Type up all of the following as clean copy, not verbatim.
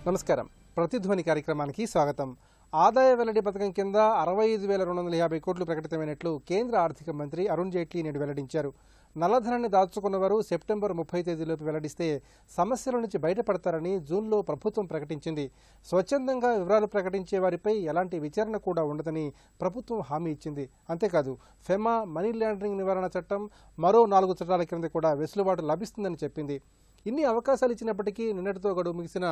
నమస్కారం. ప్రతిధ్వని కార్యక్రమానికి స్వాగతం. ఆదాయ వెల్లడి పథకం కింద 65,250 కోట్లు ప్రకటితమైనట్లు కేంద్ర ఆర్థిక మంత్రి అరుణ్ జైట్లీ నేడు వెల్లడించారు. నల్లధనాన్ని దాచుకున్నవారు సెప్టెంబర్ 30 తేదీలోపు వెల్లడిస్తే సమస్యల నుంచి బయటపడతారని జూన్లో ప్రభుత్వం ప్రకటించింది. స్వచ్ఛందంగా వివరాలు ప్రకటించే వారిపై ఎలాంటి విచారణ కూడా ఉండదని ప్రభుత్వం హామీ ఇచ్చింది. అంతేకాదు ఫెమా, మనీ లాండరింగ్ నివారణ చట్టం, మరో 4 చట్టాల కింద కూడా వెసులుబాటు లభిస్తుందని చెప్పింది. ఇన్ని అవకాశాలు ఇచ్చినప్పటికీ నిన్నటితో గడువు ముగిసిన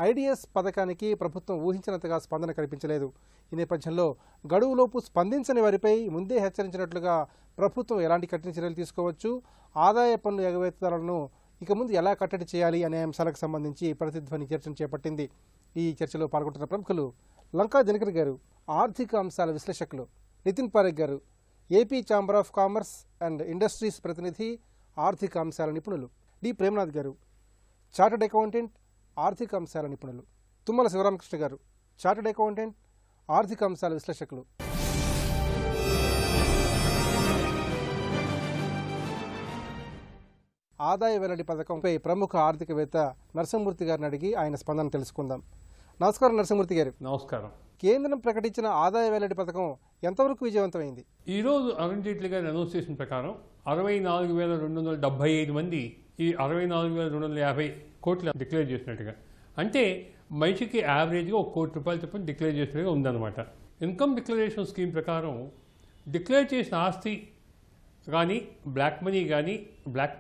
ఐడిఎస్ పథకానికి ప్రభుత్వం ఊహించినంతగా స్పందన కనిపించలేదు. ఈ నేపథ్యంలో గడువులోపు స్పందించని వారిపై ముందే హెచ్చరించినట్లుగా ప్రభుత్వం ఎలాంటి కఠిన చర్యలు తీసుకోవచ్చు, ఆదాయ పన్ను ఎగవేతలను ఇక ముందు ఎలా కట్టడి చేయాలి అనే అంశాలకు సంబంధించి ప్రతిధ్వని చర్చను చేపట్టింది. ఈ చర్చలో పాల్గొంటున్న ప్రముఖులు లంకా దినకర్ గారు, ఆర్థిక అంశాల విశ్లేషకులు, నితిన్ పారేఖ్ గారు, AP chamber of commerce and industries ప్రతినిధి, ఆర్థిక అంశాల నిపుణులు, డి ప్రేమనాథ్ గారు, చార్టెడ్ అకౌంటెంట్, ఆర్థిక అంశాల నిపుణులు, తుమ్మల శివరామకృష్ణ గారు, చార్టెడ్ అకౌంటెంట్, ఆర్థిక అంశాల విశ్లేషకులు. ఆదాయ వెల్లడి పథకంపై ప్రముఖ ఆర్థికవేత్త నరసింహమూర్తి గారిని అడిగి ఆయన స్పందన తెలుసుకుందాం. నమస్కారం నరసింహమూర్తి గారు. నమస్కారం. కేంద్రం ప్రకటించిన ఆదాయ వెల్లడి పథకం ఎంతవరకు విజయవంతమైంది? ఈరోజు అరుణ్ జైట్లీ గారి అనౌన్స్ చేసిన ప్రకారం 64,275 మంది ఈ 64,250 కోట్లు డిక్లేర్ చేసినట్టుగా, అంటే మనిషికి యావరేజ్గా ₹1 కోటి చొప్పున డిక్లేర్ చేసినట్టుగా ఉందన్నమాట. ఇన్కమ్ డిక్లరేషన్ స్కీమ్ ప్రకారం డిక్లేర్ చేసిన ఆస్తి కానీ, బ్లాక్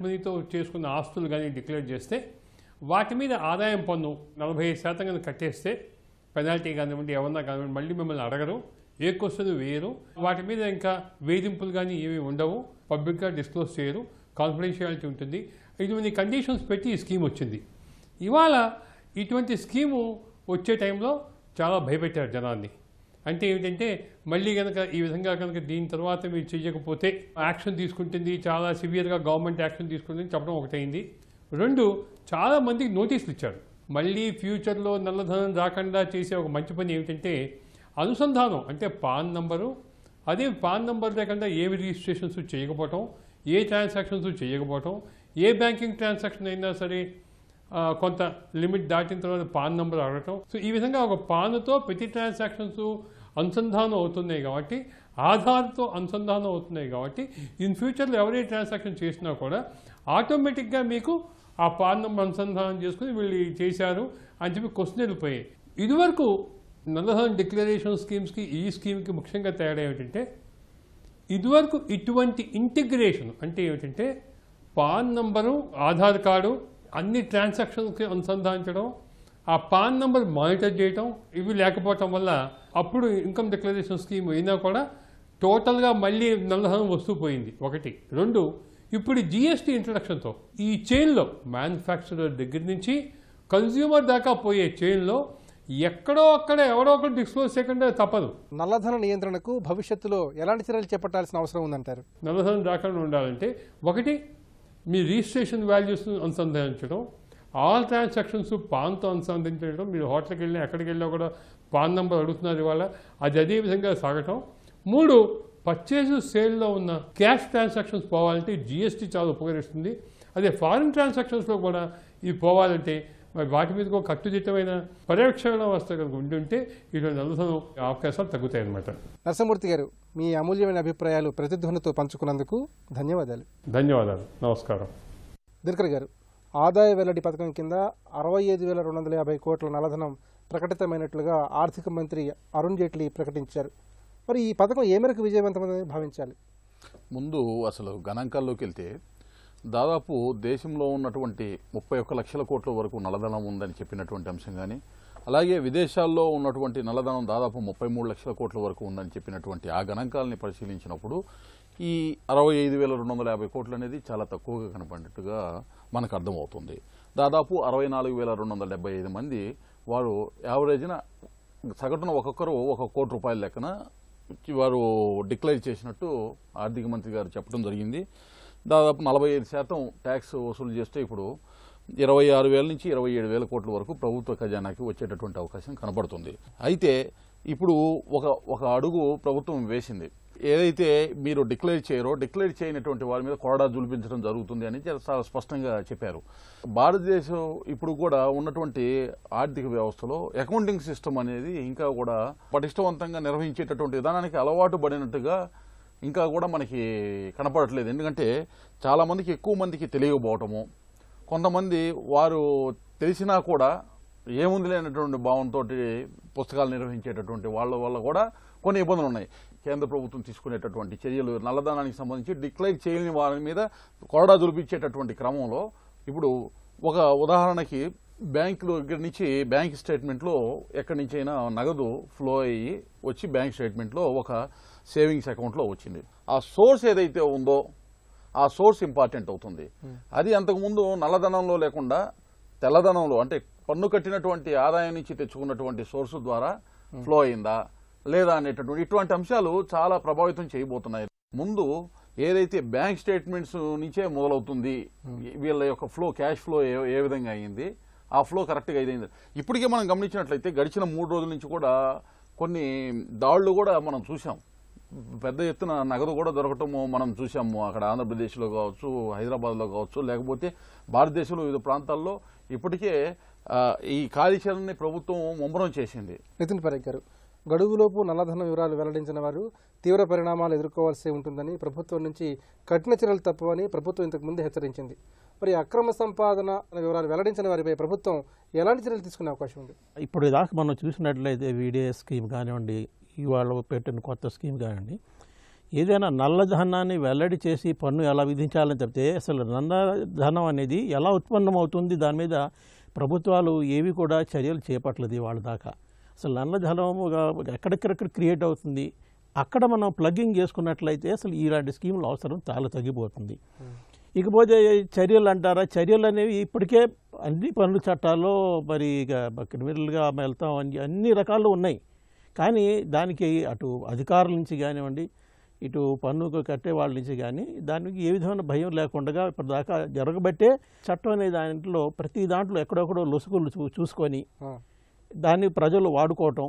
మనీతో చేసుకున్న ఆస్తులు కానీ డిక్లేర్ చేస్తే వాటి మీద ఆదాయం పన్ను 45% కనుక కట్టేస్తే పెనాల్టీ కానివ్వండి, ఏమన్నా కానివ్వండి, మళ్ళీ మిమ్మల్ని అడగరు, ఏ క్వశ్చన్ వేయరు, వాటి మీద ఇంకా వేధింపులు కానీ ఏమీ ఉండవు, పబ్లిక్గా డిస్క్లోజ్ చేయరు, కాన్ఫిడెన్షియాలిటీ ఉంటుంది. ఇటువంటి కండిషన్స్ పెట్టి ఈ స్కీమ్ వచ్చింది. ఇవాళ ఇటువంటి స్కీము వచ్చే టైంలో చాలా భయపెట్టారు జనాన్ని. అంటే ఏమిటంటే మళ్ళీ కనుక ఈ విధంగా కనుక దీని తర్వాత మీరు చేయకపోతే యాక్షన్ తీసుకుంటుంది, చాలా సివియర్గా గవర్నమెంట్ యాక్షన్ తీసుకుంటుంది చెప్పడం ఒకటైంది. 2, చాలా మందికి నోటీసులు ఇచ్చారు. మళ్ళీ ఫ్యూచర్లో నల్లధనం రాకుండా చేసే ఒక మంచి పని ఏమిటంటే అనుసంధానం, అంటే పాన్ నంబరు, అదే పాన్ నంబర్ లేకుండా ఏవి రిజిస్ట్రేషన్స్ చేయకపోవటం, ఏ ట్రాన్సాక్షన్స్ చేయకపోవటం, ఏ బ్యాంకింగ్ ట్రాన్సాక్షన్ అయినా సరే కొంత లిమిట్ దాటిన తర్వాత పాన్ నంబర్ అడగటం. సో ఈ విధంగా ఒక పాన్తో ప్రతి ట్రాన్సాక్షన్స్ అనుసంధానం అవుతున్నాయి కాబట్టి, ఆధార్తో అనుసంధానం అవుతున్నాయి కాబట్టి ఇన్ ఫ్యూచర్లో ఎవరే ట్రాన్సాక్షన్ చేసినా కూడా ఆటోమేటిక్గా మీకు ఆ పాన్ నంబర్ అనుసంధానం చేసుకుని వీళ్ళు చేశారు అని చెప్పి క్వశ్చన్ వెళ్ళిపోయాయి. ఇదివరకు నల్లధనం డిక్లరేషన్ స్కీమ్స్కి ఈ స్కీమ్కి ముఖ్యంగా తేడా ఏమిటంటే, ఇదివరకు ఇటువంటి ఇంటిగ్రేషన్ అంటే ఏమిటంటే పాన్ నంబరు, ఆధార్ కార్డు అన్ని ట్రాన్సాక్షన్స్కి అనుసంధానించడం, ఆ పాన్ నంబర్ మానిటర్ చేయడం, ఇవి లేకపోవటం వల్ల అప్పుడు ఇన్కమ్ డిక్లరేషన్ స్కీమ్ అయినా కూడా టోటల్గా మళ్ళీ నల్లధనం వస్తూ పోయింది. 1. 2, ఇప్పుడు జిఎస్టీ ఇంట్రడక్షన్తో ఈ చైన్లో మ్యానుఫ్యాక్చరర్ దగ్గర నుంచి కన్జ్యూమర్ దాకా పోయే చైన్లో ఎక్కడో అక్కడ ఎవడో ఒకటి డిస్క్లోజ్ చేయకుండా తప్పదు. నల్లధన నియంత్రణకు భవిష్యత్తులో ఎలాంటి చర్యలు చేపట్టాల్సిన అవసరం ఉందంటారు? నల్లధనం రాకుండా ఉండాలంటే 1, మీ రిజిస్ట్రేషన్ వాల్యూస్ అనుసంధానించడం, ఆల్ ట్రాన్సాక్షన్స్ పాన్తో అనుసంధానించడం. మీరు హోటల్కి వెళ్ళినా ఎక్కడికి వెళ్ళినా కూడా పాన్ నెంబర్ అడుగుతున్నారు ఇవాళ, అది అదే విధంగా సాగటం. 3, పర్చేజ్ సేల్లో ఉన్న క్యాష్ ట్రాన్సాక్షన్స్ పోవాలంటే జిఎస్టీ చాలా ఉపకరిస్తుంది. అదే ఫారిన్ ట్రాన్సాక్షన్స్లో కూడా ఇవి పోవాలంటే మరి వాటి మీద ఒక కట్టుదిట్టమైన పర్యవేక్షణ వ్యవస్థ కనుక ఉంటుంటే ఇటువంటి నల్లధనం అవకాశాలు తగ్గుతాయి అన్నమాట. నరసింహమూర్తి గారు, మీ అమూల్యమైన అభిప్రాయాలు ప్రతిధ్వనితో పంచుకున్నందుకు ధన్యవాదాలు. ధన్యవాదాలు. నమస్కారం. దినకర్ గారు, ఆదాయ వెల్లడి పథకం కింద 65,250 కోట్ల నల్లధనం ప్రకటితమైనట్లుగా ఆర్థిక మంత్రి అరుణ్ జైట్లీ ప్రకటించారు. మరి ఈ పథకం ఏ మేరకు విజయవంతమని భావించాలి? ముందు అసలు గణాంకాల్లోకి వెళ్తే దాదాపు దేశంలో ఉన్నటువంటి 31 లక్షల కోట్ల వరకు నల్లధనం ఉందని చెప్పినటువంటి అంశం కానీ, అలాగే విదేశాల్లో ఉన్నటువంటి నల్లధనం దాదాపు 33 లక్షల కోట్ల వరకు ఉందని చెప్పినటువంటి ఆ గణాంకాలని పరిశీలించినప్పుడు ఈ 65,250 కోట్లు అనేది చాలా తక్కువగా కనపడినట్టుగా మనకు అర్థమవుతుంది. దాదాపు 64,275 మంది వారు యావరేజ్న సగటున ఒక్కొక్కరు ₹1 కోటి లెక్కన వారు డిక్లేర్ చేసినట్టు ఆర్థిక మంత్రి గారు చెప్పడం జరిగింది. దాదాపు 45% ట్యాక్స్ వసూలు చేస్తే ఇప్పుడు 26,000 నుంచి 27,000 కోట్ల వరకు ప్రభుత్వ ఖజానాకి వచ్చేటటువంటి అవకాశం కనబడుతుంది. అయితే ఇప్పుడు ఒక అడుగు ప్రభుత్వం వేసింది. ఏదైతే మీరు డిక్లేర్ చేయనటువంటి వారి మీద కొరడా జులిపించడం జరుగుతుంది అని చాలా స్పష్టంగా చెప్పారు. భారతదేశం ఇప్పుడు కూడా ఉన్నటువంటి ఆర్థిక వ్యవస్థలో అకౌంటింగ్ సిస్టమ్ అనేది ఇంకా కూడా పటిష్టవంతంగా నిర్వహించేటటువంటి విధానానికి అలవాటు పడినట్టుగా ఇంకా కూడా మనకి కనపడట్లేదు. ఎందుకంటే చాలా మందికి, ఎక్కువ మందికి తెలియకపోవటము, కొంతమంది వారు తెలిసినా కూడా ఏముంది లేనటువంటి భావంతో పుస్తకాలు నిర్వహించేటటువంటి వాళ్ళ వల్ల కూడా కొన్ని ఇబ్బందులు ఉన్నాయి. కేంద్ర ప్రభుత్వం తీసుకునేటటువంటి చర్యలు నల్లధనానికి సంబంధించి డిక్లేర్ చేయని వారి మీద కొరడా జులిపించేటటువంటి క్రమంలో ఇప్పుడు ఒక ఉదాహరణకి బ్యాంకు దగ్గర నుంచి బ్యాంక్ స్టేట్మెంట్లో ఎక్కడి నుంచి అయినా నగదు ఫ్లో అయ్యి వచ్చి బ్యాంక్ స్టేట్మెంట్లో ఒక సేవింగ్స్ అకౌంట్లో వచ్చింది. ఆ సోర్స్ ఏదైతే ఉందో ఆ సోర్స్ ఇంపార్టెంట్ అవుతుంది. అది అంతకుముందు నల్లధనంలో లేకుండా తెల్లధనంలో, అంటే పన్ను కట్టినటువంటి ఆదాయం నుంచి తెచ్చుకున్నటువంటి సోర్సు ద్వారా ఫ్లో అయిందా లేదా అనేటటువంటి ఇటువంటి అంశాలు చాలా ప్రభావితం చేయబోతున్నాయి. ముందు ఏదైతే బ్యాంక్ స్టేట్మెంట్స్ నుంచే మొదలవుతుంది, వీళ్ళ యొక్క ఫ్లో, క్యాష్ ఫ్లో ఏ విధంగా అయ్యింది, ఆ ఫ్లో కరెక్ట్గా అయింది. ఇప్పటికే మనం గమనించినట్లయితే గడిచిన 3 రోజుల నుంచి కూడా కొన్ని దాడులు కూడా మనం చూసాం. పెద్ద ఎత్తున నగదు కూడా దొరకటము మనం చూసాము. అక్కడ ఆంధ్రప్రదేశ్లో కావచ్చు, హైదరాబాద్లో కావచ్చు, లేకపోతే భారతదేశంలో వివిధ ప్రాంతాల్లో ఇప్పటికే ఈ కార్యాచరణని ప్రభుత్వం ముమ్మరం చేసింది. నితిన్ పరేఖ్ గారు, గడువులోపు నల్లధనం వివరాలు వెల్లడించిన వారు తీవ్ర పరిణామాలు ఎదుర్కోవాల్సి ఉంటుందని, ప్రభుత్వం నుంచి కఠిన చర్యలు తప్పవని ప్రభుత్వం ఇంతకు ముందే హెచ్చరించింది. మరి అక్రమ సంపాదన వివరాలు వెల్లడించిన వారిపై ప్రభుత్వం ఎలాంటి చర్యలు తీసుకునే అవకాశం ఉంది? ఇప్పుడు దాకా మనం చూసినట్లయితే వీడియో స్కీమ్ కానివ్వండి, ఇవాళ పెట్టిన కొత్త స్కీమ్ కానివ్వండి, ఏదైనా నల్లధనాన్ని వెల్లడి చేసి పన్ను ఎలా విధించాలని చెప్తే అసలు నల్లధనం అనేది ఎలా ఉత్పన్నం అవుతుంది, దాని మీద ప్రభుత్వాలు ఏవి కూడా చర్యలు చేపట్టలేదు వాళ్ళ దాకా. అసలు నల్లధనం ఎక్కడెక్కడెక్కడ క్రియేట్ అవుతుంది, అక్కడ మనం ప్లగ్గింగ్ చేసుకున్నట్లయితే అసలు ఇలాంటి స్కీముల అవసరం చాలా తగ్గిపోతుంది. ఇకపోతే చర్యలు అంటారా, చర్యలు అనేవి ఇప్పటికే అన్ని పన్ను చట్టాల్లో మరి క్రిమినల్గా వెళ్తాం అన్ని రకాలు ఉన్నాయి. కానీ దానికి అటు అధికారుల నుంచి కానివ్వండి, ఇటు పన్ను కట్టే వాళ్ళ నుంచి కానీ దానికి ఏ విధమైన భయం లేకుండా ఇప్పటిదాకా జరగబట్టే చట్టం అనే దాంట్లో ప్రతి దాంట్లో ఎక్కడెక్కడో లొసుగులు చూసుకొని దాన్ని ప్రజలు వాడుకోవటం,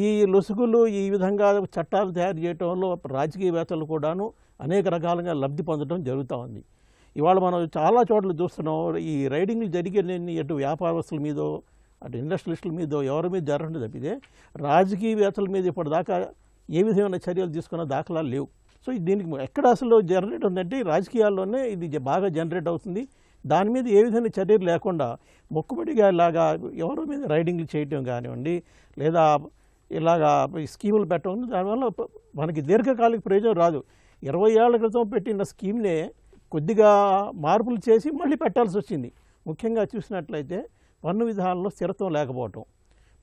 ఈ లొసుగులు ఈ విధంగా చట్టాలు తయారు చేయటంలో రాజకీయవేత్తలు కూడాను అనేక రకాలుగా లబ్ధి పొందడం జరుగుతూ ఉంది. ఇవాళ మనం చాలా చోట్ల చూస్తున్నాం, ఈ రైడింగ్లు జరిగిన ఎటు వ్యాపారస్తుల మీదో అటు ఇండస్ట్రియలిస్టుల మీదో ఎవరి మీద జరగడం తప్పితే రాజకీయవేత్తల మీద ఇప్పటిదాకా ఏ విధమైన చర్యలు తీసుకున్న దాఖలాలు లేవు. సో దీనికి ఎక్కడ అసలు జనరేట్ ఉందంటే రాజకీయాల్లోనే ఇది బాగా జనరేట్ అవుతుంది. దాని మీద ఏ విధమైన చర్యలు లేకుండా మొక్కుబడిగా ఇలాగా ఎవరి మీద రైడింగ్లు చేయటం కానివ్వండి, లేదా ఇలాగా స్కీములు పెట్టడం, దానివల్ల మనకి దీర్ఘకాలిక ప్రయోజనం రాదు. 20 ఏళ్ల క్రితం పెట్టిన స్కీమ్నే కొద్దిగా మార్పులు చేసి మళ్ళీ పెట్టాల్సి వచ్చింది. ముఖ్యంగా చూసినట్లయితే పన్ను విధానంలో స్థిరత్వం లేకపోవటం.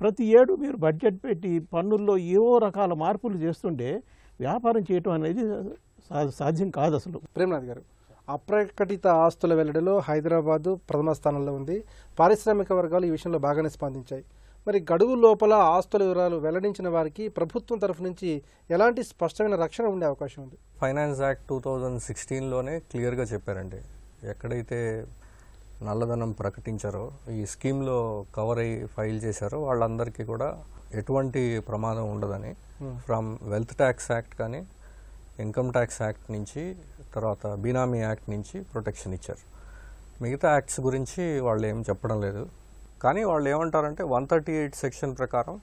ప్రతి ఏడు మీరు బడ్జెట్ పెట్టి పన్నుల్లో ఏవో రకాల మార్పులు చేస్తుంటే వ్యాపారం చేయటం అనేది సాధ్యం కాదు అసలు. ప్రేమనాథ్ గారు, అప్రకటిత ఆస్తుల వెల్లడిలో హైదరాబాదు ప్రథమ స్థానంలో ఉంది. పారిశ్రామిక వర్గాలు ఈ విషయంలో బాగానే స్పందించాయి. మరి గడువు లోపల ఆస్తుల వివరాలు వెల్లడించిన వారికి ప్రభుత్వం తరఫు నుంచి ఎలాంటి స్పష్టమైన రక్షణ ఉండే అవకాశం ఉంది? ఫైనాన్స్ యాక్ట్ 2016లోనే క్లియర్గా చెప్పారండి, ఎక్కడైతే నల్లధనం ప్రకటించారో, ఈ స్కీమ్లో కవర్ అయ్యి ఫైల్ చేశారో వాళ్ళందరికీ కూడా ఎటువంటి ప్రమాదం ఉండదని ఫ్రమ్ వెల్త్ ట్యాక్స్ యాక్ట్ కానీ, ఇన్కమ్ ట్యాక్స్ యాక్ట్ నుంచి, తర్వాత బీనామీ యాక్ట్ నుంచి ప్రొటెక్షన్ ఇచ్చారు. మిగతా యాక్ట్స్ గురించి వాళ్ళు ఏం చెప్పడం లేదు. కానీ వాళ్ళు ఏమంటారంటే 138 సెక్షన్ ప్రకారం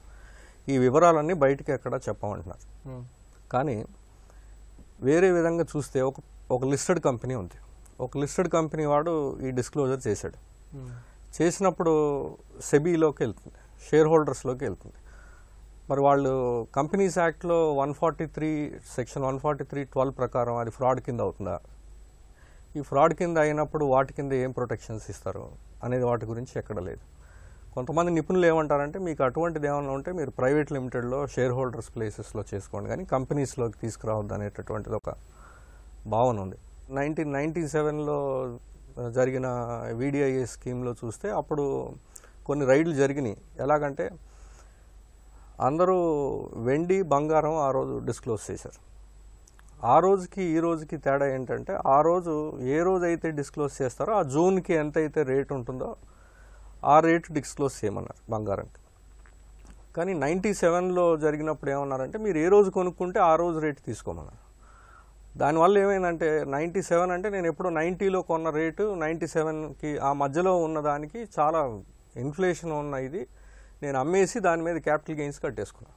ఈ వివరాలన్నీ బయటికి ఎక్కడ చెప్పమంటున్నారు. కానీ వేరే విధంగా చూస్తే ఒక లిస్టెడ్ కంపెనీ ఉంది. ఒక లిస్టెడ్ కంపెనీ వాడు ఈ డిస్క్లోజర్ చేశాడు. చేసినప్పుడు సెబీలోకి వెళ్తుంది, షేర్ హోల్డర్స్లోకి వెళ్తుంది. మరి వాళ్ళు కంపెనీస్ యాక్ట్లో 143 సెక్షన్ 143(12) ప్రకారం అది ఫ్రాడ్ కింద అవుతుందా? ఈ ఫ్రాడ్ కింద అయినప్పుడు వాటి కింద ఏం ప్రొటెక్షన్స్ ఇస్తారు అనేది వాటి గురించి ఎక్కడ లేదు. కొంతమంది నిపుణులు ఏమంటారంటే, మీకు అటువంటిది ఏమైనా ఉంటే మీరు ప్రైవేట్ లిమిటెడ్లో షేర్ హోల్డర్స్ ప్లేసెస్లో చేసుకోండి, కానీ కంపెనీస్లోకి తీసుకురావద్దు అనేటటువంటిది ఒక భావన ఉంది. 1997లో జరిగిన వీడిఐఏ స్కీమ్లో చూస్తే అప్పుడు కొన్ని రైడ్లు జరిగినాయి. ఎలాగంటే అందరూ వెండి బంగారం ఆ రోజు డిస్క్లోజ్ చేశారు. ఆ రోజుకి ఈ రోజుకి తేడా ఏంటంటే, ఆ రోజు ఏ రోజు అయితే డిస్క్లోజ్ చేస్తారో ఆ జూన్కి ఎంత అయితే రేట్ ఉంటుందో ఆ రేటు డిస్క్లోజ్ చేయమన్నారు బంగారంకి. కానీ 97లో జరిగినప్పుడు ఏమన్నారంటే మీరు ఏ రోజు కొనుక్కుంటే ఆ రోజు రేటు తీసుకోమన్నారు. దానివల్ల ఏమైందంటే 97 అంటే నేను ఎప్పుడో 90లో కొన్న రేటు 97కి ఆ మధ్యలో ఉన్న దానికి చాలా ఇన్ఫ్లేషన్ ఉన్న ఇది నేను అమ్మేసి దాని మీద క్యాపిటల్ గెయిన్స్ కట్టేసుకున్నాను.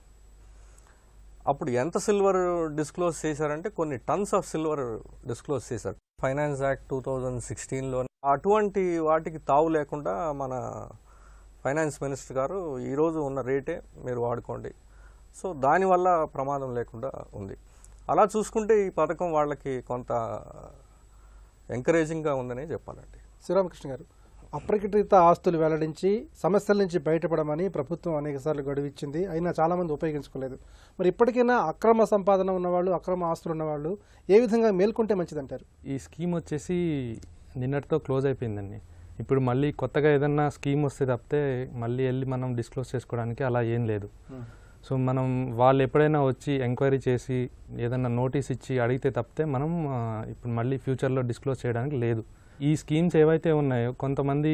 అప్పుడు ఎంత సిల్వర్ డిస్క్లోజ్ చేశారంటే కొన్ని టన్స్ ఆఫ్ సిల్వర్ డిస్క్లోజ్ చేశారు. ఫైనాన్స్ యాక్ట్ 2016లో అటువంటి వాటికి తావు లేకుండా మన ఫైనాన్స్ మినిస్టర్ గారు ఈరోజు ఉన్న రేటే మీరు వాడుకోండి, సో దానివల్ల ప్రమాదం లేకుండా ఉంది. అలా చూసుకుంటే ఈ పథకం వాళ్ళకి కొంత ఎంకరేజింగ్గా ఉందనే చెప్పాలండి. శ్రీరామకృష్ణ గారు, అప్రకటిత ఆస్తులు వెల్లడించి సమస్యల నుంచి బయటపడమని ప్రభుత్వం అనేకసార్లు గడువిచ్చింది, అయినా చాలామంది ఉపయోగించుకోలేదు. మరి ఇప్పటికైనా అక్రమ సంపాదన ఉన్నవాళ్ళు, అక్రమ ఆస్తులు ఉన్నవాళ్ళు ఏ విధంగా మేల్కొంటే మంచిదంటారు? ఈ స్కీమ్ వచ్చేసి నిన్నటితో క్లోజ్ అయిపోయిందండి. ఇప్పుడు మళ్ళీ కొత్తగా ఏదన్నా స్కీమ్ వస్తే తప్పితే మళ్ళీ వెళ్ళి మనం డిస్క్లోజ్ చేసుకోవడానికి అలా ఏం లేదు. సో మనం వాళ్ళు ఎప్పుడైనా వచ్చి ఎంక్వైరీ చేసి ఏదన్నా నోటీస్ ఇచ్చి అడిగితే తప్పితే మనం ఇప్పుడు మళ్ళీ ఫ్యూచర్లో డిస్క్లోజ్ చేయడానికి లేదు. ఈ స్కీమ్స్ ఏవైతే ఉన్నాయో కొంతమంది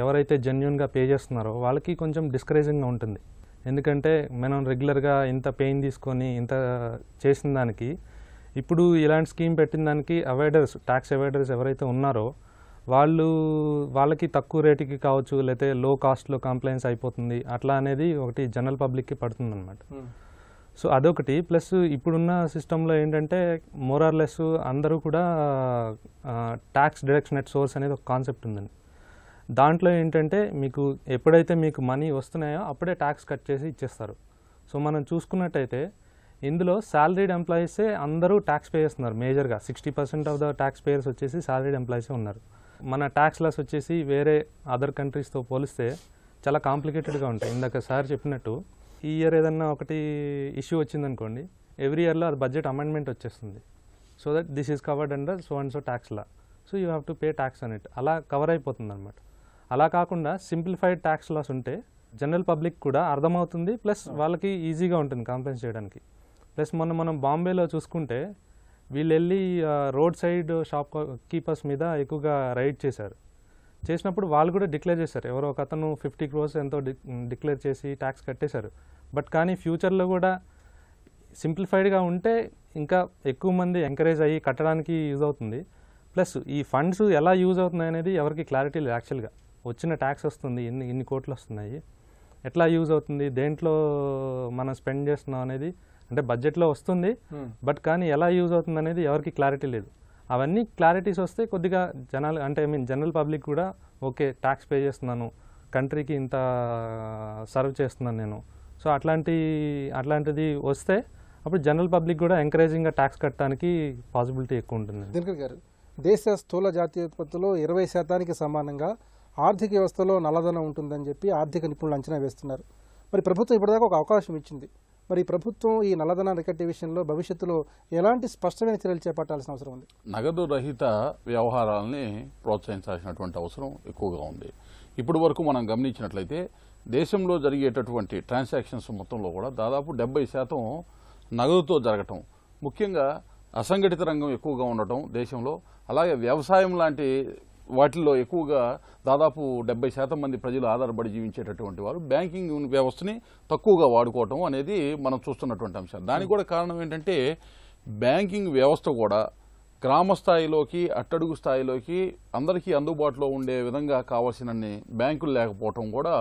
ఎవరైతే జెన్యూన్గా పే చేస్తున్నారో వాళ్ళకి కొంచెం డిస్కరేజింగ్గా ఉంటుంది. ఎందుకంటే మనం రెగ్యులర్గా ఇంత పెయిన్ తీసుకొని ఇంత చేసిన దానికి ఇప్పుడు ఇలాంటి స్కీమ్ పెట్టిన దానికి అవాయిడర్స్, ట్యాక్స్ అవాయిడర్స్ ఎవరైతే ఉన్నారో వాళ్ళకి తక్కువ రేటుకి కావచ్చు, లేకపోతే లో కాస్ట్లో కంప్లైంట్స్ అయిపోతుంది, అట్లా అనేది ఒకటి జనరల్ పబ్లిక్కి పడుతుంది అనమాట. సో అదొకటి. ప్లస్ ఇప్పుడున్న సిస్టంలో ఏంటంటే మోరార్లెస్ అందరూ కూడా ట్యాక్స్ డిడక్షన్ ఎట్ సోర్స్ అనేది ఒక కాన్సెప్ట్ ఉందండి. దాంట్లో ఏంటంటే మీకు ఎప్పుడైతే మీకు మనీ వస్తున్నాయో అప్పుడే ట్యాక్స్ కట్ చేసి ఇచ్చేస్తారు. సో మనం చూసుకున్నట్టయితే ఇందులో శాలరీడ్ ఎంప్లాయీసే అందరూ ట్యాక్స్ పే చేస్తున్నారు. మేజర్గా 60% ఆఫ్ ద ట్యాక్స్ పేయర్స్ వచ్చేసి శాలరీడ్ ఎంప్లాయీసే ఉన్నారు. మన ట్యాక్స్ లాస్ వచ్చేసి వేరే అదర్ కంట్రీస్తో పోలిస్తే చాలా కాంప్లికేటెడ్గా ఉంటాయి. ఇందాక సార్ చెప్పినట్టు ఈ ఇయర్ ఏదన్నా ఒకటి ఇష్యూ వచ్చిందనుకోండి, ఎవ్రీ ఇయర్లో అది బడ్జెట్ అమెండ్మెంట్ వచ్చేస్తుంది. So that this is covered under so and so tax law, so you have to pay tax an it, అలా కవర్ అయిపోతుంది అనమాట. అలా కాకుండా సింప్లిఫైడ్ ట్యాక్స్ లాస్ ఉంటే జనరల్ పబ్లిక్ కూడా అర్థమవుతుంది, ప్లస్ వాళ్ళకి ఈజీగా ఉంటుంది కంప్లైంట్స్ చేయడానికి. ప్లస్ మనం బాంబేలో చూసుకుంటే వీళ్ళు వెళ్ళి రోడ్ సైడ్ షాప్ కీపర్స్ మీద ఎక్కువగా రైడ్ చేశారు. చేసినప్పుడు వాళ్ళు కూడా డిక్లేర్ చేశారు, ఎవరో ఒక అతను 50 crores ఎంతో డిక్లేర్ చేసి ట్యాక్స్ కట్టేశారు. బట్ కానీ ఫ్యూచర్లో కూడా సింప్లిఫైడ్గా ఉంటే ఇంకా ఎక్కువ మంది ఎంకరేజ్ అయ్యి కట్టడానికి యూజ్ అవుతుంది. ప్లస్ ఈ ఫండ్స్ ఎలా యూజ్ అవుతున్నాయి అనేది ఎవరికి క్లారిటీ లేదు. యాక్చువల్గా వచ్చిన ట్యాక్స్ వస్తుంది, ఇన్ని కోట్లు వస్తున్నాయి, ఎట్లా యూజ్ అవుతుంది, దేంట్లో మనం స్పెండ్ చేస్తున్నాం అనేది, అంటే బడ్జెట్లో వస్తుంది బట్ కానీ ఎలా యూజ్ అవుతుంది అనేది ఎవరికి క్లారిటీ లేదు. అవన్నీ క్లారిటీస్ వస్తే కొద్దిగా జనాలు, అంటే జనరల్ పబ్లిక్ కూడా ఓకే ట్యాక్స్ పే చేస్తున్నాను, కంట్రీకి ఇంత సర్వ్ చేస్తున్నాను నేను, సో అట్లాంటిది వస్తే అప్పుడు జనరల్ పబ్లిక్ కూడా ఎంకరేజింగ్గా ట్యాక్స్ కట్టడానికి పాసిబిలిటీ ఎక్కువ ఉంటుంది. దినకర్ గారు, దేశ స్థూల జాతీయోత్పత్తిలో 20% సమానంగా ఆర్థిక వ్యవస్థలో నల్లధనం ఉంటుందని చెప్పి ఆర్థిక నిపుణులు అంచనా వేస్తున్నారు. మరి ప్రభుత్వం ఇప్పటిదాకా ఒక అవకాశం ఇచ్చింది. మరి ప్రభుత్వం ఈ నల్లధనాన్ని అరికట్టే విషయంలో భవిష్యత్తులో ఎలాంటి స్పష్టమైన చర్యలు చేపట్టాల్సిన అవసరం ఉంది? నగదు రహిత వ్యవహారాలని ప్రోత్సహించాల్సినటువంటి అవసరం ఎక్కువగా ఉంది. ఇప్పటి వరకు మనం గమనించినట్లయితే దేశంలో జరిగేటటువంటి ట్రాన్సాక్షన్స్ మొత్తంలో కూడా దాదాపు 70% నగదుతో జరగటం, ముఖ్యంగా అసంఘటిత రంగం ఎక్కువగా ఉండటం దేశంలో, అలాగే వ్యవసాయం లాంటి వాటిల్లో ఎక్కువగా దాదాపు 70% మంది ప్రజలు ఆధారపడి జీవించేటటువంటి వారు బ్యాంకింగ్ వ్యవస్థని తక్కువగా వాడుకోవటం అనేది మనం చూస్తున్నటువంటి అంశం. దానికి కూడా కారణం ఏంటంటే బ్యాంకింగ్ వ్యవస్థ కూడా గ్రామ స్థాయిలోకి, అట్టడుగు స్థాయిలోకి అందరికీ అందుబాటులో ఉండే విధంగా కావాల్సినన్ని బ్యాంకులు లేకపోవటం కూడా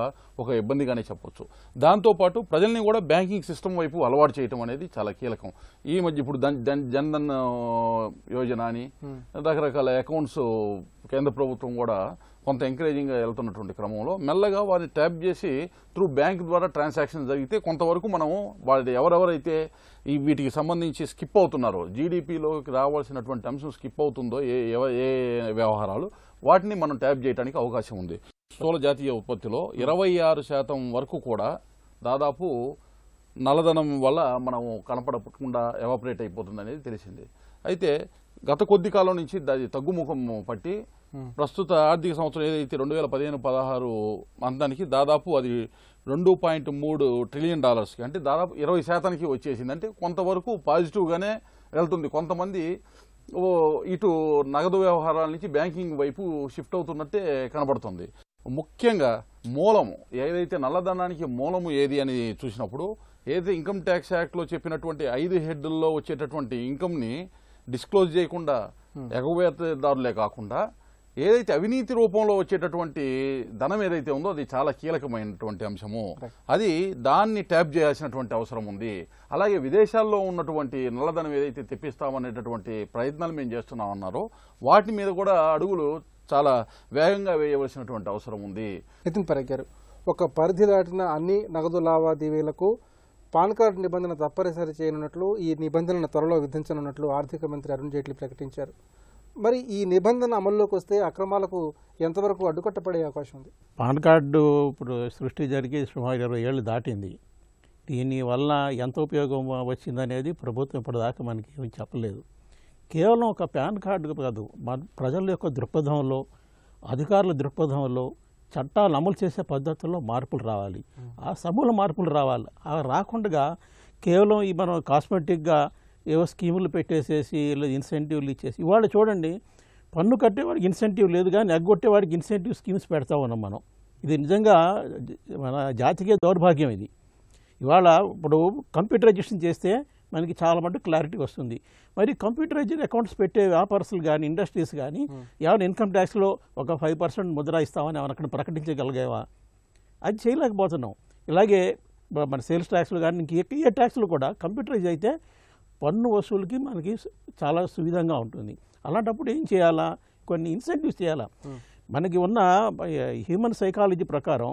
ఒక ఇబ్బందిగానే చెప్పొచ్చు. దాంతోపాటు ప్రజల్ని కూడా బ్యాంకింగ్ సిస్టమ్ వైపు అలవాటు చేయటం అనేది చాలా కీలకం. ఈ మధ్య ఇప్పుడు జన్ధన్ యోజన అని రకరకాల అకౌంట్స్ కేంద్ర ప్రభుత్వం కూడా కొంత ఎంకరేజింగ్గా వెళ్తున్నటువంటి క్రమంలో మెల్లగా వారిని ట్యాప్ చేసి త్రూ బ్యాంక్ ద్వారా ట్రాన్సాక్షన్ జరిగితే కొంతవరకు మనము వాళ్ళు ఎవరెవరైతే ఈ వీటికి సంబంధించి స్కిప్ అవుతున్నారో, జీడిపిలోకి రావాల్సినటువంటి అంశం స్కిప్ అవుతుందో ఏ వ్యవహారాలు, వాటిని మనం ట్యాప్ చేయడానికి అవకాశం ఉంది. స్థూల జాతీయ ఉత్పత్తిలో 26% వరకు కూడా దాదాపు నల్లధనం వల్ల మనం కనపడకుండా ఎవాపరేట్ అయిపోతుంది అనేది తెలిసింది. అయితే గత కొద్ది కాలం నుంచి అది తగ్గుముఖం పట్టి ప్రస్తుత ఆర్థిక సంవత్సరం ఏదైతే 2015-16 అంతానికి దాదాపు అది $2.3 ట్రిలియన్ అంటే దాదాపు 20% వచ్చేసింది. అంటే కొంతవరకు పాజిటివ్గానే వెళ్తుంది. కొంతమంది ఇటు నగదు వ్యవహారాల నుంచి బ్యాంకింగ్ వైపు షిఫ్ట్ అవుతున్నట్టే కనబడుతుంది. ముఖ్యంగా మూలము ఏదైతే నల్లధనానికి మూలము ఏది అని చూసినప్పుడు ఏదైతే ఇన్కమ్ ట్యాక్స్ యాక్ట్లో చెప్పినటువంటి 5 హెడ్ల్లో వచ్చేటటువంటి ఇన్కమ్ని డిస్క్లోజ్ చేయకుండా ఎగవేతదారులే కాకుండా ఏదైతే అవినీతి రూపంలో వచ్చేటటువంటి ధనం ఏదైతే ఉందో అది చాలా కీలకమైనటువంటి అంశము. అది దాన్ని ట్యాప్ చేయాల్సినటువంటి అవసరం ఉంది. అలాగే విదేశాల్లో ఉన్నటువంటి నల్లధనం ఏదైతే తెప్పిస్తామనేటటువంటి ప్రయత్నాలు మేము చేస్తున్నామన్నారో వాటి మీద కూడా అడుగులు చాలా వేగంగా వేయవలసినటువంటి అవసరం ఉంది. నితిన్ పరేఖ్ గారు, ఒక పరిధి దాటిన అన్ని నగదు లావాదేవీలకు పాన్ కార్డు నిబంధన తప్పనిసరి చేయనున్నట్లు, ఈ నిబంధనలను త్వరలో విధించనున్నట్లు ఆర్థిక మంత్రి అరుణ్ జైట్లీ ప్రకటించారు. మరి ఈ నిబంధన అమల్లోకి వస్తే అక్రమాలకు ఎంతవరకు అడ్డుకట్టపడే అవకాశం ఉంది? పాన్ కార్డు ఇప్పుడు సృష్టి జరిగి సుమారు 20 ఏళ్ళు దాటింది. దీనివల్ల ఎంత ఉపయోగం వచ్చిందనేది ప్రభుత్వం ఇప్పటిదాకా మనకి ఏమీ చెప్పలేదు. కేవలం ఒక పాన్ కార్డు కాదు, ప్రజల యొక్క దృక్పథంలో, అధికారుల దృక్పథంలో, చట్టాలు అమలు చేసే పద్ధతుల్లో మార్పులు రావాలి. ఆ సమూల మార్పులు రావాలి. ఆ రాకుండా కేవలం ఈ మనం కాస్మెటిక్గా ఏవో స్కీములు పెట్టేసేసి లేదా ఇన్సెంటివ్లు ఇచ్చేసి, ఇవాళ చూడండి పన్ను కట్టేవాడికి ఇన్సెంటివ్ లేదు కానీ ఎగ్గొట్టేవాడికి ఇన్సెంటివ్ స్కీమ్స్ పెడతా ఉన్నాం మనం. ఇది నిజంగా మన జాతికే దౌర్భాగ్యం ఇది. ఇవాళ ఇప్పుడు కంప్యూటరైజేషన్ చేస్తే మనకి చాలా మటుకు క్లారిటీ వస్తుంది. మరి కంప్యూటరైజ్డ్ అకౌంట్స్ పెట్టే వ్యాపారస్తులు కానీ ఇండస్ట్రీస్ కానీ ఏమైనా ఇన్కమ్ ట్యాక్స్లో ఒక 5% ముద్ర ఇస్తామని ఏమైనా అక్కడ ప్రకటించగలిగేవా? అది చేయలేకపోతున్నాం. ఇలాగే మన సేల్స్ ట్యాక్స్లు కానీ ఇంక ఏ ట్యాక్స్లు కూడా కంప్యూటరైజ్ అయితే పన్ను వసూలుకి మనకి చాలా సువిధంగా ఉంటుంది. అలాంటప్పుడు ఏం చేయాలా? కొన్ని ఇన్సెంటివ్స్ చేయాలా. మనకి ఉన్న హ్యూమన్ సైకాలజీ ప్రకారం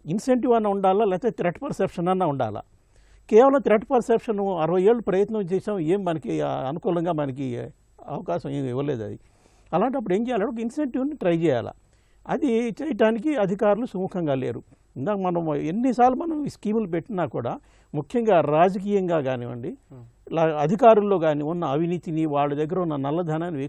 ఇన్సెంటివ్ అన్న ఉండాలా, లేకపోతే థ్రెట్ పర్సెప్షన్ అన్న ఉండాలా. కేవలం థ్రెట్ పర్సెప్షన్ 60 ఏళ్ళు ప్రయత్నం చేసాం, ఏం మనకి అనుకూలంగా మనకి అవకాశం ఏమి ఇవ్వలేదు. అది అలాంటప్పుడు ఏం చేయాలి? ఒక ఇన్సెంటివ్ని ట్రై చేయాలా. అది చేయటానికి అధికారులు సుముఖంగా లేరు. ఇందాక మనం ఎన్నిసార్లు మనం ఈ స్కీములు పెట్టినా కూడా ముఖ్యంగా రాజకీయంగా కానివ్వండి, అధికారుల్లో కానీ ఉన్న అవినీతిని, వాళ్ళ దగ్గర ఉన్న నల్లధనాన్ని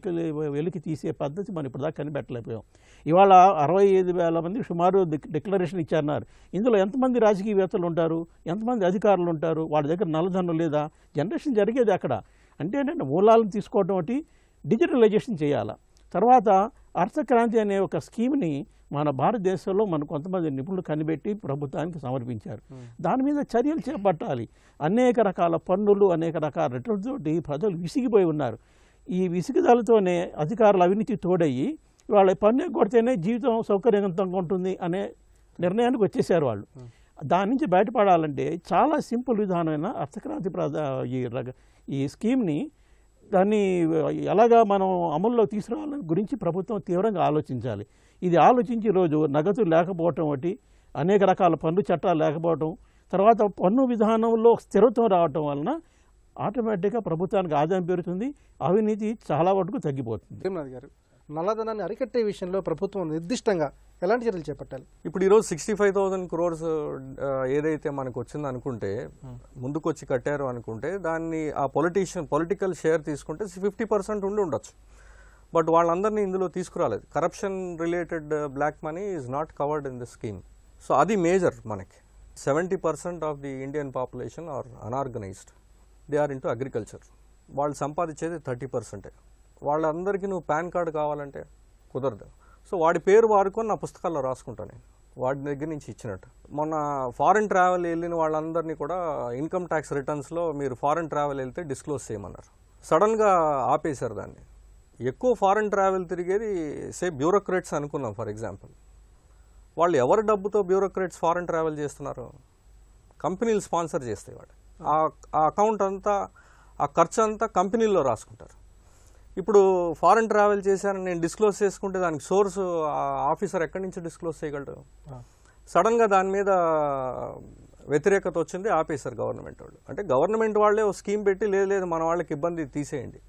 వెలికి తీసే పద్ధతి మనం ఇప్పటిదాకా కనిపెట్టలేకపోయాం. ఇవాళ 65,000 మంది సుమారు డిక్లరేషన్ ఇచ్చారన్నారు. ఇందులో ఎంతమంది రాజకీయవేత్తలు ఉంటారు, ఎంతమంది అధికారులు ఉంటారు, వాళ్ళ దగ్గర నల్లధనం లేదా? జనరేషన్ జరిగేది అక్కడ. అంటే ఏంటంటే మూలాలను తీసుకోవడం ఒకటి, డిజిటలైజేషన్ చేయాలా. తర్వాత అర్థక్రాంతి అనే ఒక స్కీమ్ని మన భారతదేశంలో మన కొంతమంది నిపుణులు కనిపెట్టి ప్రభుత్వానికి సమర్పించారు. దాని మీద చర్యలు చేపట్టాలి. అనేక రకాల పన్నులు, అనేక రకాల రిటర్న్తోటి ప్రజలు విసిగిపోయి ఉన్నారు. ఈ విసిగిదాలతోనే అధికారులు అవినీతి తోడయ్యి వాళ్ళ పన్ను కొడితేనే జీవితం సౌకర్యవంతంగా ఉంటుంది అనే నిర్ణయానికి వచ్చేసారు వాళ్ళు. దాని నుంచి బయటపడాలంటే చాలా సింపుల్ విధానమైన అర్థక్రాంతి ఈ స్కీమ్ని దాన్ని ఎలాగా మనం అమల్లో తీసుకురావాలని గురించి ప్రభుత్వం తీవ్రంగా ఆలోచించాలి. ఇది ఆలోచించి రోజు నగదు లేకపోవటం ఒకటి, అనేక రకాల పన్ను చట్టాలు లేకపోవటం, తర్వాత పన్ను విధానంలో స్థిరత్వం రావటం వలన ఆటోమేటిక్గా ప్రభుత్వానికి ఆదాయం పెరుగుతుంది, అవినీతి చాలా వరకు తగ్గిపోతుంది. ప్రేమనాథ్ గారు, నల్లధనాన్ని అరికట్టే విషయంలో ప్రభుత్వం నిర్దిష్టంగా ఎలాంటి చర్యలు చేపట్టాలి? ఇప్పుడు ఈరోజు 65,000 crores ఏదైతే మనకు వచ్చింది అనుకుంటే, ముందుకొచ్చి కట్టారు అనుకుంటే, దాన్ని ఆ పొలిటికల్ షేర్ తీసుకుంటే 50% ఉండి ఉండొచ్చు. బట్ వాళ్ళందరినీ ఇందులో తీసుకురాలేదు. Corruption related black money is not covered in the scheme. So అది మేజర్. మనకి 70% of the Indian population are unorganized. They are into agriculture. వాళ్ళు సంపాదించేది 30%. వాళ్ళందరికీ నువ్వు పాన్ కార్డు కావాలంటే కుదరదు. సో వాడి పేరు వాడుకొని నా పుస్తకాల్లో రాసుకుంటాను నేను, వాడి దగ్గర నుంచి ఇచ్చినట్టు. మొన్న ఫారెన్ ట్రావెల్ వెళ్ళిన వాళ్ళందరినీ కూడా ఇన్కమ్ ట్యాక్స్ రిటర్న్స్లో మీరు ఫారెన్ ట్రావెల్ వెళ్తే డిస్క్లోజ్ చేయమన్నారు. సడన్గా ఆపేశారు దాన్ని. ఎక్కువ ఫారెన్ ట్రావెల్ తిరిగేది బ్యూరోక్రేట్స్ అనుకున్నాం ఫర్ ఎగ్జాంపుల్. వాళ్ళు ఎవరి డబ్బుతో బ్యూరోక్రేట్స్ ఫారెన్ ట్రావెల్ చేస్తున్నారు? కంపెనీలు స్పాన్సర్ చేస్తాయి. వాడు ఆ అకౌంట్ అంతా, ఆ ఖర్చు అంతా కంపెనీల్లో రాసుకుంటారు. ఇప్పుడు ఫారెన్ ట్రావెల్ చేశానని నేను డిస్క్లోజ్ చేసుకుంటే దానికి సోర్స్ ఆఫీసర్ ఎక్కడి నుంచి డిస్క్లోజ్ చేయగలడు? సడన్గా దాని మీద వ్యతిరేకత వచ్చింది, ఆపేశారు గవర్నమెంట్ వాళ్ళు. అంటే గవర్నమెంట్ వాళ్ళే ఒక స్కీమ్ పెట్టి లేదు మన వాళ్ళకి ఇబ్బంది తీసేయండి.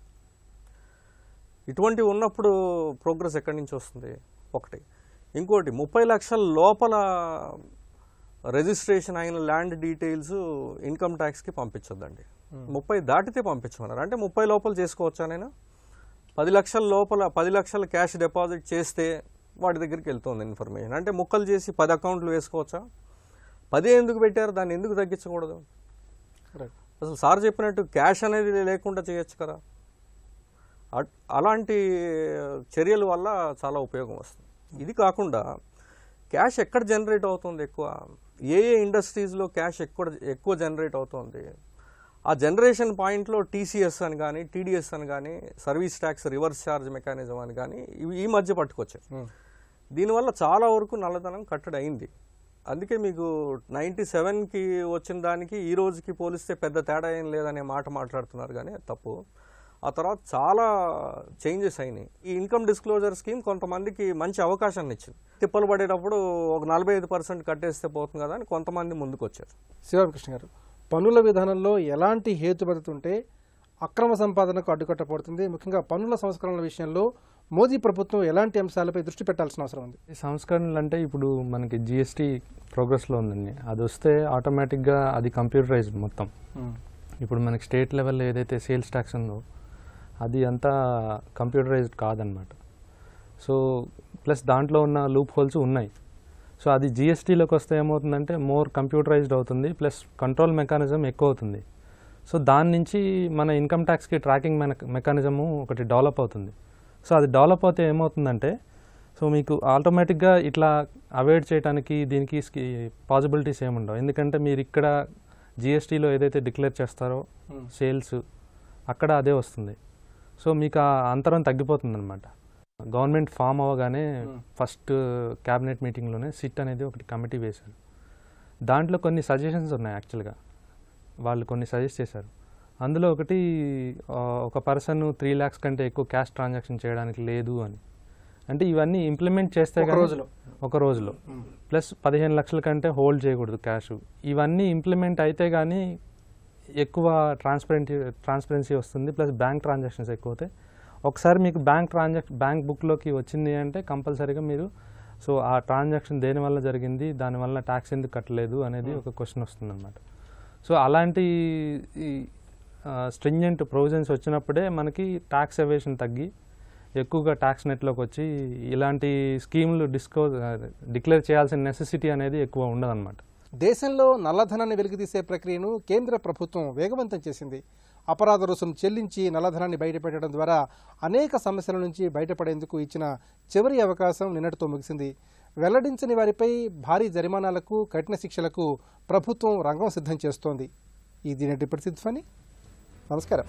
ఇటువంటివి ఉన్నప్పుడు ప్రోగ్రెస్ ఎక్కడి నుంచి వస్తుంది? ఒకటి. ఇంకోటి, 30 లక్షల లోపల రిజిస్ట్రేషన్ అయిన ల్యాండ్ డీటెయిల్స్ ఇన్కమ్ ట్యాక్స్కి పంపించొద్దండి. 30 దాటితే పంపించమన్నారు. అంటే 30 లోపల చేసుకోవచ్చా? నేను 10 లక్షల లోపల 10 లక్షల క్యాష్ డిపాజిట్ చేస్తే వాడి దగ్గరికి వెళ్తుంది ఇన్ఫర్మేషన్. అంటే ముక్కలు చేసి 10 అకౌంట్లు వేసుకోవచ్చా? 10 ఎందుకు పెట్టారు? దాన్ని ఎందుకు తగ్గించకూడదు? అసలు సార్ చెప్పినట్టు క్యాష్ అనేది లేకుండా చేయొచ్చు కదా. అలాంటి చర్యల వల్ల చాలా ఉపయోగం వస్తుంది. ఇది కాకుండా క్యాష్ ఎక్కడ జనరేట్ అవుతుంది ఎక్కువ, ఏ ఇండస్ట్రీస్లో క్యాష్ ఎక్కువ జనరేట్ అవుతుంది, ఆ జనరేషన్ పాయింట్లో టీసీఎస్ అని కానీ టీడీఎస్ అని కానీ service tax reverse charge mechanism అని కానీ ఇవి ఈ మధ్య పట్టుకొచ్చారు. దీనివల్ల చాలా వరకు నల్లధనం కట్టడి అయింది. అందుకే మీకు 97కి వచ్చిన దానికి ఈ రోజుకి పోలిస్తే పెద్ద తేడా ఏం లేదనే మాట మాట్లాడుతున్నారు, కానీ తప్పు. ఆ తర్వాత చాలా చేంజెస్ అయినాయి. ఈ ఇన్కమ్ డిస్క్లోజర్ స్కీమ్ కొంతమందికి మంచి అవకాశాన్ని ఇచ్చింది. తిప్పలు పడేటప్పుడు ఒక 45% కట్టేస్తే పోతుంది కదా అని కొంతమంది ముందుకు వచ్చారు. శివరామకృష్ణ గారు, పన్నుల విధానంలో ఎలాంటి హేతుబద్ధత ఉంటే అక్రమ సంపాదనకు అడ్డుకట్టబడుతుంది? ముఖ్యంగా పన్నుల సంస్కరణల విషయంలో మోదీ ప్రభుత్వం ఎలాంటి అంశాలపై దృష్టి పెట్టాల్సిన అవసరం ఉంది? ఈ సంస్కరణలు అంటే ఇప్పుడు మనకి జిఎస్టీ ప్రోగ్రెస్లో ఉందండి. అది వస్తే ఆటోమేటిక్గా అది కంప్యూటరైజ్డ్ మొత్తం. ఇప్పుడు మనకి స్టేట్ లెవెల్లో ఏదైతే సేల్స్ ట్యాక్స్ ఉందో అది అంతా కంప్యూటరైజ్డ్ కాదనమాట. సో ప్లస్ దాంట్లో ఉన్న లూప్ హోల్స్ ఉన్నాయి. సో అది జిఎస్టీలోకి వస్తే ఏమవుతుందంటే మోర్ కంప్యూటరైజ్డ్ అవుతుంది, ప్లస్ కంట్రోల్ మెకానిజం ఎక్కువ అవుతుంది. సో దాని నుంచి మన ఇన్కమ్ ట్యాక్స్కి ట్రాకింగ్ మెకానిజము ఒకటి డెవలప్ అవుతుంది. సో అది డెవలప్ అవుతే ఏమవుతుందంటే సో మీకు ఆటోమేటిక్గా ఇట్లా అవాయిడ్ చేయడానికి దీనికి పాసిబిలిటీస్ ఏముండవు. ఎందుకంటే మీరు ఇక్కడ జిఎస్టీలో ఏదైతే డిక్లేర్ చేస్తారో సేల్స్ అక్కడ అదే వస్తుంది. సో మీకు ఆ అంతరం తగ్గిపోతుంది అనమాట. గవర్నమెంట్ ఫామ్ అవ్వగానే ఫస్ట్ క్యాబినెట్ మీటింగ్లోనే సిట్ అనేది ఒకటి కమిటీ వేశారు. దాంట్లో కొన్ని సజెషన్స్ ఉన్నాయి. యాక్చువల్గా వాళ్ళు కొన్ని సజెస్ట్ చేశారు. అందులో ఒకటి ఒక పర్సన్ 3 lakhs కంటే ఎక్కువ క్యాష్ ట్రాన్సాక్షన్ చేయడానికి లేదు అని. అంటే ఇవన్నీ ఇంప్లిమెంట్ చేస్తే ఒక రోజులో ప్లస్ 15 లక్షల కంటే హోల్డ్ చేయకూడదు క్యాష్. ఇవన్నీ ఇంప్లిమెంట్ అయితే కానీ ఎక్కువ ట్రాన్స్పరెన్సీ వస్తుంది, ప్లస్ బ్యాంక్ ట్రాన్సాక్షన్స్ ఎక్కువ అవుతాయి. ఒకసారి మీకు బ్యాంక్ బుక్లోకి వచ్చింది అంటే కంపల్సరీగా మీరు సో ఆ ట్రాన్సాక్షన్ దేనివల్ల జరిగింది, దానివల్ల ట్యాక్స్ ఎందుకు కట్టలేదు అనేది ఒక క్వశ్చన్ వస్తుంది అనమాట. సో అలాంటి స్ట్రింజెంట్ ప్రొవిజన్స్ వచ్చినప్పుడే మనకి ట్యాక్స్ ఎవేషన్ తగ్గి ఎక్కువగా ట్యాక్స్ నెట్లోకి వచ్చి ఇలాంటి స్కీములు డిక్లేర్ చేయాల్సిన నెసెసిటీ అనేది ఎక్కువ ఉండదన్నమాట. దేశంలో నల్లధనాన్ని వెలికితీసే ప్రక్రియను కేంద్ర ప్రభుత్వం వేగవంతం చేసింది. అపరాధ రుసుము చెల్లించి నల్లధనాన్ని బయటపెట్టడం ద్వారా అనేక సమస్యల నుంచి బయటపడేందుకు ఇచ్చిన చివరి అవకాశం నిన్నటితో ముగిసింది. వెల్లడించని వారిపై భారీ జరిమానాలకు, కఠిన శిక్షలకు ప్రభుత్వం రంగం సిద్ధం చేస్తోంది. ఇది నేటి ప్రతిధ్వని. నమస్కారం.